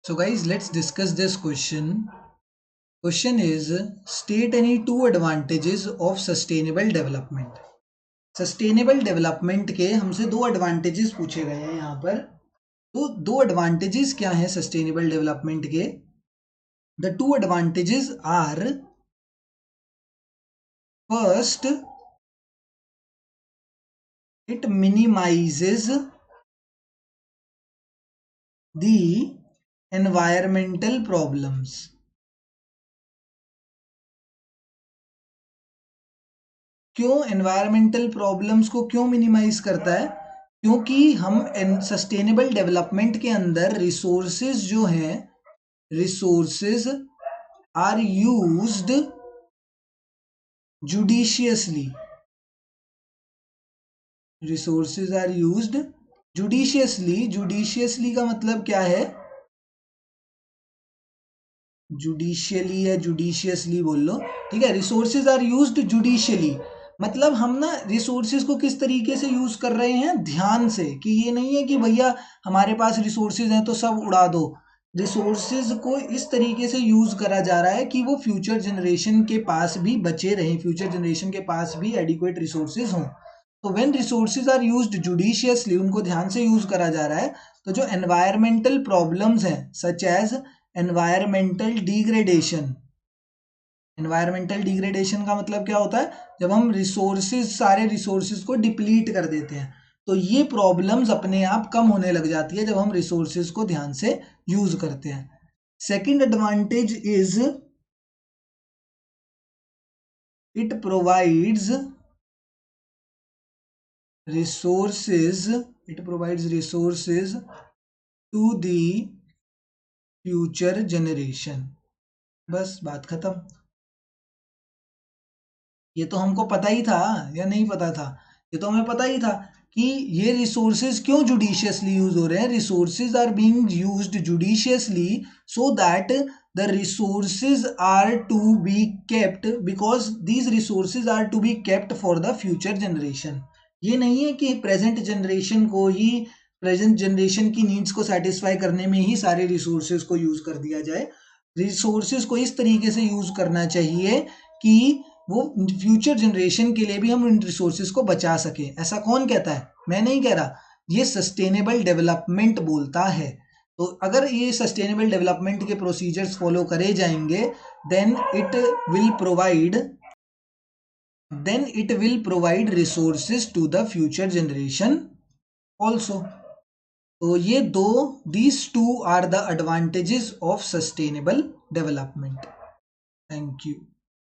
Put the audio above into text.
So guys, let's discuss this question. Question is, state any two advantages of sustainable development. Sustainable development के हमसे दो advantages पूछे गए हैं यहाँ पर. तो दो एडवांटेजेस क्या हैं सस्टेनेबल डेवलपमेंट के? The two advantages are, first, it minimises the environmental problems. क्यों एनवायरमेंटल प्रॉब्लम्स को क्यों मिनिमाइज करता है? क्योंकि हम सस्टेनेबल डेवलपमेंट के अंदर रिसोर्सेज जो हैं, resources are used judiciously. Resources are used judiciously. Judiciously का मतलब क्या है? जुडिशियली या जुडिशियसली बोल लो, ठीक है. रिसोर्सेज आर यूज्ड जुडिशियली मतलब हम ना रिसोर्सेज को किस तरीके से यूज कर रहे हैं, ध्यान से. कि ये नहीं है कि भैया हमारे पास रिसोर्सेज हैं तो सब उड़ा दो. रिसोर्सेज को इस तरीके से यूज करा जा रहा है कि वो फ्यूचर जनरेशन के पास भी बचे रहें, फ्यूचर जनरेशन के पास भी एडिक्वेट रिसोर्सेज हों. तो when resources are used judiciously, उनको ध्यान से यूज करा जा रहा है, तो जो एनवायरमेंटल प्रॉब्लम्स हैं such as environmental degradation. Environmental degradation का मतलब क्या होता है? जब हम रिसोर्सेज, सारे रिसोर्सेज को डिप्लीट कर देते हैं, तो ये प्रॉब्लम्स अपने आप कम होने लग जाती है जब हम रिसोर्सेज को ध्यान से यूज करते हैं. Second advantage is it provides resources, it provides resources to the future generation. बस बात खत्म. ये तो हमको पता ही था या नहीं पता था? ये तो हमें पता ही था कि ये रिसोर्सेज क्यों जुडिशियसली यूज हो रहे हैं. Resources are being used judiciously so that the resources are to be kept, because these resources are to be kept for the future generation. ये नहीं है कि प्रेजेंट जनरेशन को ही, प्रेजेंट जनरेशन की नीड्स को सेटिस्फाई करने में ही सारे रिसोर्सेज को यूज कर दिया जाए. रिसोर्सेज को इस तरीके से यूज करना चाहिए कि वो फ्यूचर जनरेशन के लिए भी हम इन रिसोर्सेज को बचा सके. ऐसा कौन कहता है? मैं नहीं कह रहा, ये सस्टेनेबल डेवलपमेंट बोलता है. तो अगर ये सस्टेनेबल डेवलपमेंट के प्रोसीजर्स फॉलो करे जाएंगे, then it will provide resources to the future generation also. तो ये दो, these two are the advantages of sustainable development. Thank you.